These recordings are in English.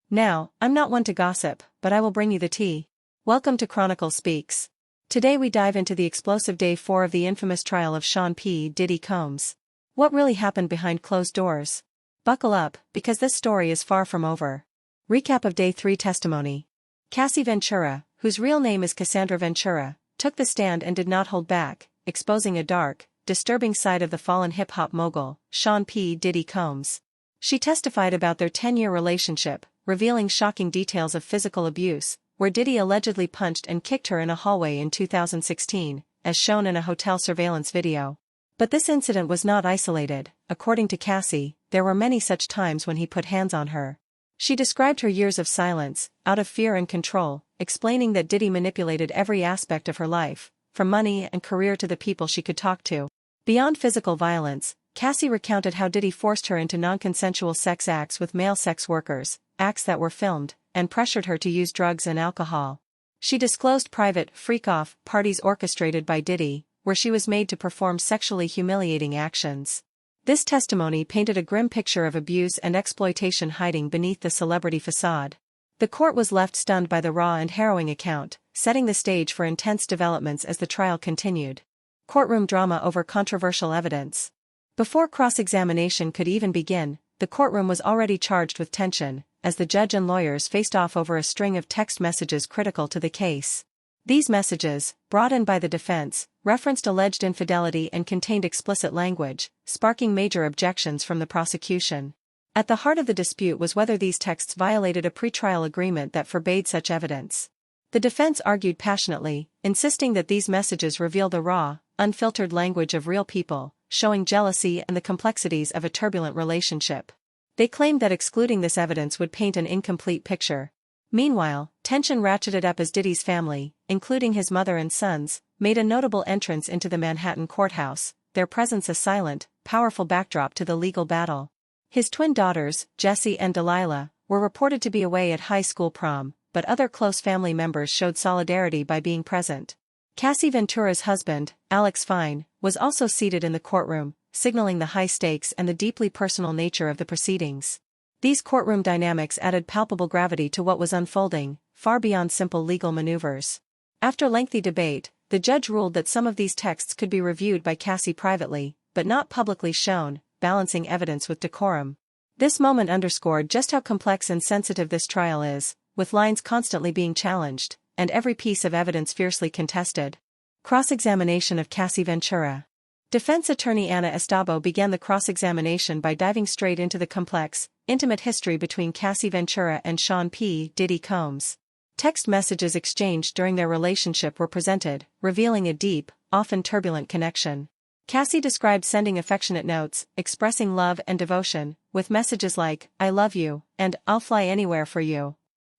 Now, I'm not one to gossip, but I will bring you the tea. Welcome to Chronicles Speaks. Today we dive into the explosive day 4 of the infamous trial of Shawn P. Diddy Combs. What really happened behind closed doors? Buckle up, because this story is far from over. Recap of Day 3 testimony. Cassie Ventura, whose real name is Cassandra Ventura, took the stand and did not hold back, exposing a dark, disturbing side of the fallen hip-hop mogul, Shawn P. Diddy Combs. She testified about their 10-year relationship, revealing shocking details of physical abuse, where Diddy allegedly punched and kicked her in a hallway in 2016, as shown in a hotel surveillance video. But this incident was not isolated. According to Cassie, there were many such times when he put hands on her. She described her years of silence, out of fear and control, explaining that Diddy manipulated every aspect of her life, from money and career to the people she could talk to. Beyond physical violence, Cassie recounted how Diddy forced her into non-consensual sex acts with male sex workers, acts that were filmed, and pressured her to use drugs and alcohol. She disclosed private, freak-off parties orchestrated by Diddy, where she was made to perform sexually humiliating actions. This testimony painted a grim picture of abuse and exploitation hiding beneath the celebrity facade. The court was left stunned by the raw and harrowing account, setting the stage for intense developments as the trial continued. Courtroom drama over controversial evidence. Before cross-examination could even begin, the courtroom was already charged with tension, as the judge and lawyers faced off over a string of text messages critical to the case. These messages, brought in by the defense, referenced alleged infidelity and contained explicit language, sparking major objections from the prosecution. At the heart of the dispute was whether these texts violated a pretrial agreement that forbade such evidence. The defense argued passionately, insisting that these messages reveal the raw, unfiltered language of real people, showing jealousy and the complexities of a turbulent relationship. They claimed that excluding this evidence would paint an incomplete picture. Meanwhile, tension ratcheted up as Diddy's family, including his mother and sons, made a notable entrance into the Manhattan courthouse, their presence a silent, powerful backdrop to the legal battle. His twin daughters, Jessie and Delilah, were reported to be away at high school prom, but other close family members showed solidarity by being present. Cassie Ventura's husband, Alex Fine, was also seated in the courtroom, signaling the high stakes and the deeply personal nature of the proceedings. These courtroom dynamics added palpable gravity to what was unfolding, far beyond simple legal maneuvers. After lengthy debate, the judge ruled that some of these texts could be reviewed by Cassie privately, but not publicly shown, balancing evidence with decorum. This moment underscored just how complex and sensitive this trial is, with lines constantly being challenged, and every piece of evidence fiercely contested. Cross-examination of Cassie Ventura. Defense attorney Anna Estabo began the cross-examination by diving straight into the complex, intimate history between Cassie Ventura and Shawn P. Diddy Combs. Text messages exchanged during their relationship were presented, revealing a deep, often turbulent connection. Cassie described sending affectionate notes, expressing love and devotion, with messages like, "I love you," and "I'll fly anywhere for you."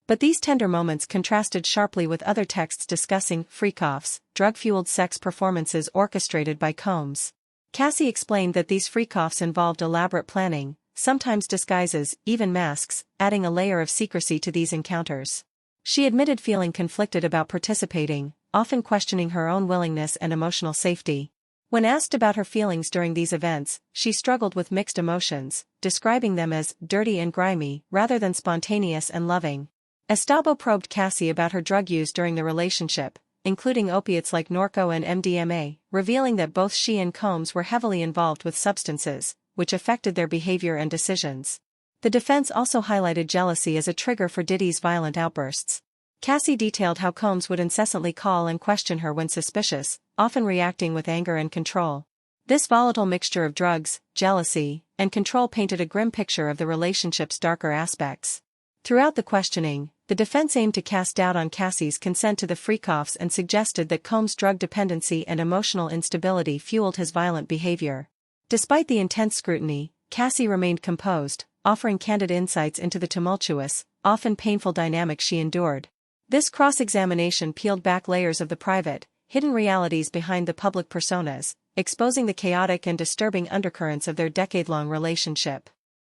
But these tender moments contrasted sharply with other texts discussing freak-offs, drug-fueled sex performances orchestrated by Combs. Cassie explained that these freak-offs involved elaborate planning, sometimes disguises, even masks, adding a layer of secrecy to these encounters. She admitted feeling conflicted about participating, often questioning her own willingness and emotional safety. When asked about her feelings during these events, she struggled with mixed emotions, describing them as dirty and grimy rather than spontaneous and loving. Estabo probed Cassie about her drug use during the relationship, including opiates like Norco and MDMA, revealing that both she and Combs were heavily involved with substances, which affected their behavior and decisions. The defense also highlighted jealousy as a trigger for Diddy's violent outbursts. Cassie detailed how Combs would incessantly call and question her when suspicious, often reacting with anger and control. This volatile mixture of drugs, jealousy, and control painted a grim picture of the relationship's darker aspects. Throughout the questioning, the defense aimed to cast doubt on Cassie's consent to the freak-offs and suggested that Combs' drug dependency and emotional instability fueled his violent behavior. Despite the intense scrutiny, Cassie remained composed, offering candid insights into the tumultuous, often painful dynamic she endured. This cross-examination peeled back layers of the private, hidden realities behind the public personas, exposing the chaotic and disturbing undercurrents of their decade-long relationship.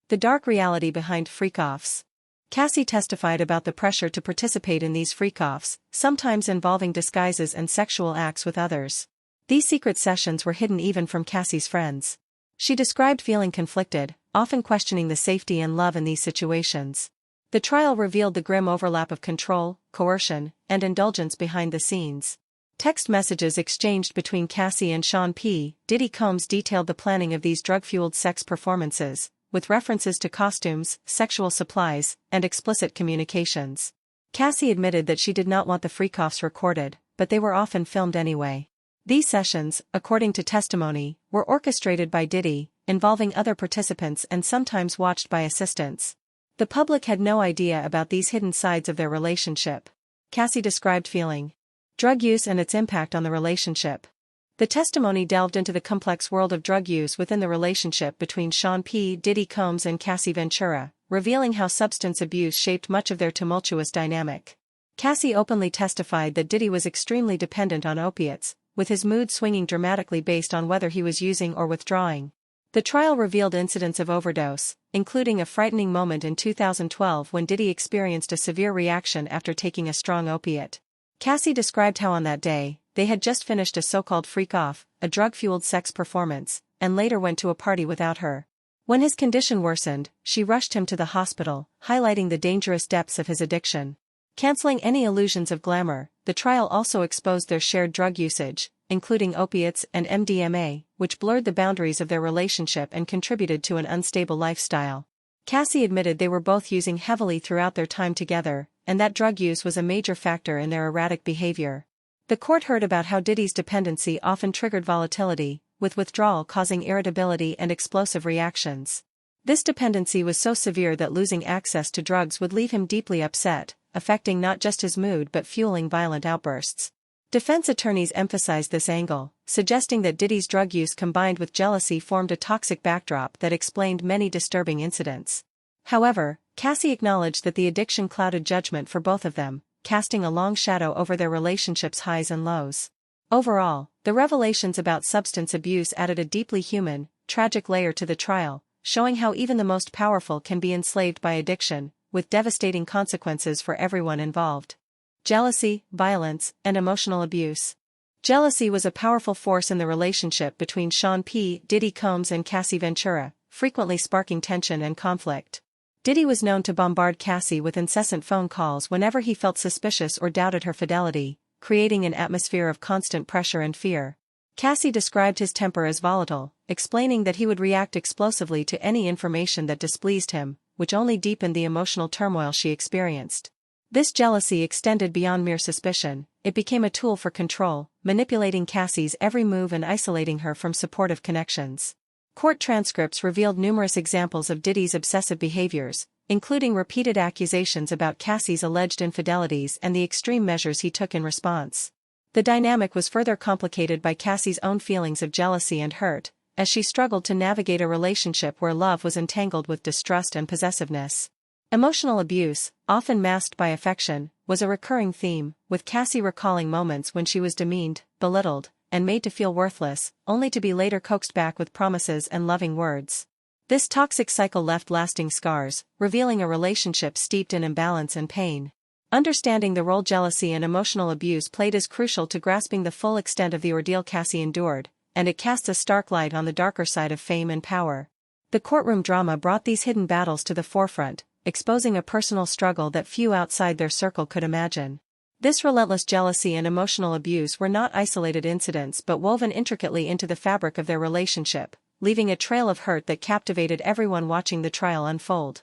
The dark reality behind freak-offs. Cassie testified about the pressure to participate in these freak-offs, sometimes involving disguises and sexual acts with others. These secret sessions were hidden even from Cassie's friends. She described feeling conflicted, often questioning the safety and love in these situations. The trial revealed the grim overlap of control, coercion, and indulgence behind the scenes. Text messages exchanged between Cassie and Shawn P. Diddy Combmes detailed the planning of these drug-fueled sex performances, with references to costumes, sexual supplies, and explicit communications. Cassie admitted that she did not want the freak-offs recorded, but they were often filmed anyway. These sessions, according to testimony, were orchestrated by Diddy, involving other participants and sometimes watched by assistants. The public had no idea about these hidden sides of their relationship. Cassie described feeling drug use and its impact on the relationship. The testimony delved into the complex world of drug use within the relationship between Shawn P. Diddy Combmes and Cassie Ventura, revealing how substance abuse shaped much of their tumultuous dynamic. Cassie openly testified that Diddy was extremely dependent on opiates, with his mood swinging dramatically based on whether he was using or withdrawing. The trial revealed incidents of overdose, including a frightening moment in 2012 when Diddy experienced a severe reaction after taking a strong opiate. Cassie described how on that day, they had just finished a so-called freak-off, a drug-fueled sex performance, and later went to a party without her. When his condition worsened, she rushed him to the hospital, highlighting the dangerous depths of his addiction. Canceling any illusions of glamour, the trial also exposed their shared drug usage, including opiates and MDMA, which blurred the boundaries of their relationship and contributed to an unstable lifestyle. Cassie admitted they were both using heavily throughout their time together, and that drug use was a major factor in their erratic behavior. The court heard about how Diddy's dependency often triggered volatility, with withdrawal causing irritability and explosive reactions. This dependency was so severe that losing access to drugs would leave him deeply upset, affecting not just his mood but fueling violent outbursts. Defense attorneys emphasized this angle, suggesting that Diddy's drug use combined with jealousy formed a toxic backdrop that explained many disturbing incidents. However, Cassie acknowledged that the addiction clouded judgment for both of them, casting a long shadow over their relationship's highs and lows. Overall, the revelations about substance abuse added a deeply human, tragic layer to the trial, showing how even the most powerful can be enslaved by addiction, with devastating consequences for everyone involved. Jealousy, violence, and emotional abuse. Jealousy was a powerful force in the relationship between Shawn P. Diddy Combmes and Cassie Ventura, frequently sparking tension and conflict. Diddy was known to bombard Cassie with incessant phone calls whenever he felt suspicious or doubted her fidelity, creating an atmosphere of constant pressure and fear. Cassie described his temper as volatile, explaining that he would react explosively to any information that displeased him, which only deepened the emotional turmoil she experienced. This jealousy extended beyond mere suspicion. It became a tool for control, manipulating Cassie's every move and isolating her from supportive connections. Court transcripts revealed numerous examples of Diddy's obsessive behaviors, including repeated accusations about Cassie's alleged infidelities and the extreme measures he took in response. The dynamic was further complicated by Cassie's own feelings of jealousy and hurt, as she struggled to navigate a relationship where love was entangled with distrust and possessiveness. Emotional abuse, often masked by affection, was a recurring theme, with Cassie recalling moments when she was demeaned, belittled, and made to feel worthless, only to be later coaxed back with promises and loving words. This toxic cycle left lasting scars, revealing a relationship steeped in imbalance and pain. Understanding the role jealousy and emotional abuse played is crucial to grasping the full extent of the ordeal Cassie endured, and it casts a stark light on the darker side of fame and power. The courtroom drama brought these hidden battles to the forefront, exposing a personal struggle that few outside their circle could imagine. This relentless jealousy and emotional abuse were not isolated incidents but woven intricately into the fabric of their relationship, leaving a trail of hurt that captivated everyone watching the trial unfold.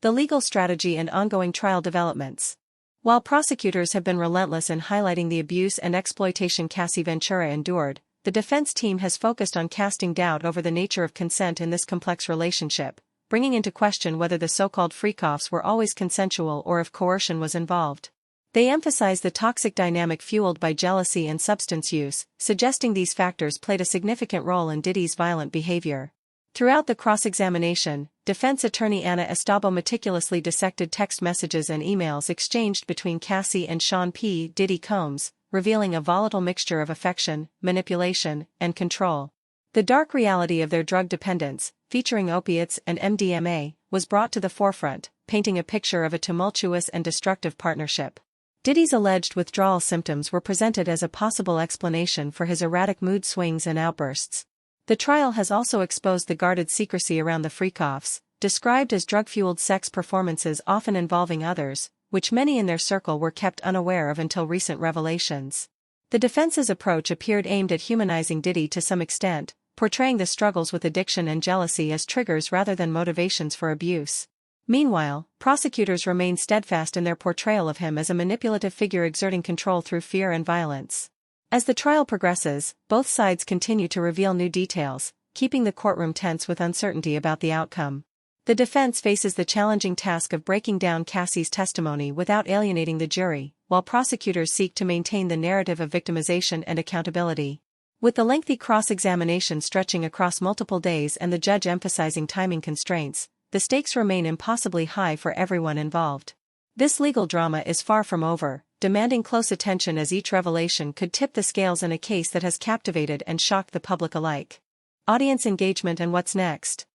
The legal strategy and ongoing trial developments. While prosecutors have been relentless in highlighting the abuse and exploitation Cassie Ventura endured, the defense team has focused on casting doubt over the nature of consent in this complex relationship, bringing into question whether the so-called freak-offs were always consensual or if coercion was involved. They emphasize the toxic dynamic fueled by jealousy and substance use, suggesting these factors played a significant role in Diddy's violent behavior. Throughout the cross-examination, defense attorney Anna Estabo meticulously dissected text messages and emails exchanged between Cassie and Shawn P. Diddy Combmes, revealing a volatile mixture of affection, manipulation, and control. The dark reality of their drug dependence, featuring opiates and MDMA, was brought to the forefront, painting a picture of a tumultuous and destructive partnership. Diddy's alleged withdrawal symptoms were presented as a possible explanation for his erratic mood swings and outbursts. The trial has also exposed the guarded secrecy around the freak-offs, described as drug-fueled sex performances often involving others, which many in their circle were kept unaware of until recent revelations. The defense's approach appeared aimed at humanizing Diddy to some extent, portraying the struggles with addiction and jealousy as triggers rather than motivations for abuse. Meanwhile, prosecutors remained steadfast in their portrayal of him as a manipulative figure exerting control through fear and violence. As the trial progresses, both sides continue to reveal new details, keeping the courtroom tense with uncertainty about the outcome. The defense faces the challenging task of breaking down Cassie's testimony without alienating the jury, while prosecutors seek to maintain the narrative of victimization and accountability. With the lengthy cross-examination stretching across multiple days and the judge emphasizing timing constraints, the stakes remain impossibly high for everyone involved. This legal drama is far from over, demanding close attention as each revelation could tip the scales in a case that has captivated and shocked the public alike. Audience engagement and what's next?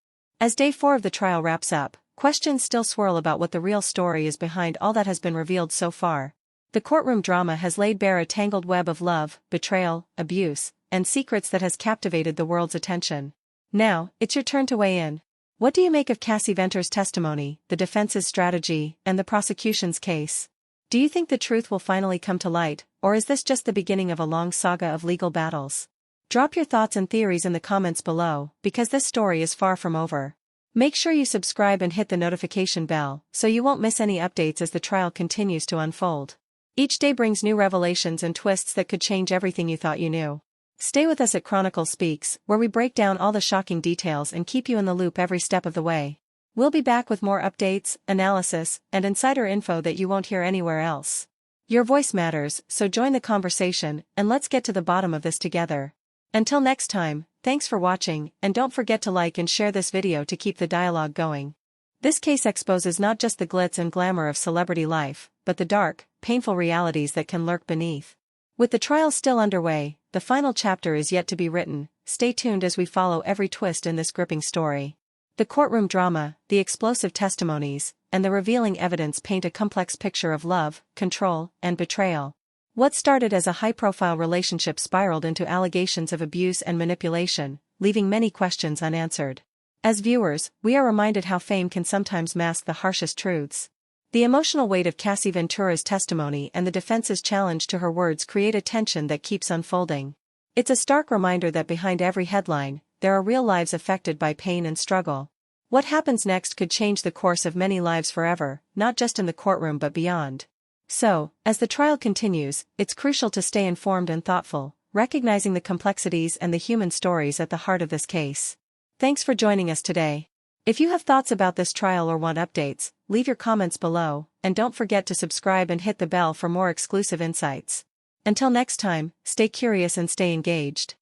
As day 4 of the trial wraps up, questions still swirl about what the real story is behind all that has been revealed so far. The courtroom drama has laid bare a tangled web of love, betrayal, abuse, and secrets that has captivated the world's attention. Now, it's your turn to weigh in. What do you make of Cassie Venter's testimony, the defense's strategy, and the prosecution's case? Do you think the truth will finally come to light, or is this just the beginning of a long saga of legal battles? Drop your thoughts and theories in the comments below, because this story is far from over. Make sure you subscribe and hit the notification bell, so you won't miss any updates as the trial continues to unfold. Each day brings new revelations and twists that could change everything you thought you knew. Stay with us at Chronicles Speaks, where we break down all the shocking details and keep you in the loop every step of the way. We'll be back with more updates, analysis, and insider info that you won't hear anywhere else. Your voice matters, so join the conversation, and let's get to the bottom of this together. Until next time, thanks for watching, and don't forget to like and share this video to keep the dialogue going. This case exposes not just the glitz and glamour of celebrity life, but the dark, painful realities that can lurk beneath. With the trial still underway, the final chapter is yet to be written. Stay tuned as we follow every twist in this gripping story. The courtroom drama, the explosive testimonies, and the revealing evidence paint a complex picture of love, control, and betrayal. What started as a high-profile relationship spiraled into allegations of abuse and manipulation, leaving many questions unanswered. As viewers, we are reminded how fame can sometimes mask the harshest truths. The emotional weight of Cassie Ventura's testimony and the defense's challenge to her words create a tension that keeps unfolding. It's a stark reminder that behind every headline, there are real lives affected by pain and struggle. What happens next could change the course of many lives forever, not just in the courtroom but beyond. So, as the trial continues, it's crucial to stay informed and thoughtful, recognizing the complexities and the human stories at the heart of this case. Thanks for joining us today. If you have thoughts about this trial or want updates, leave your comments below, and don't forget to subscribe and hit the bell for more exclusive insights. Until next time, stay curious and stay engaged.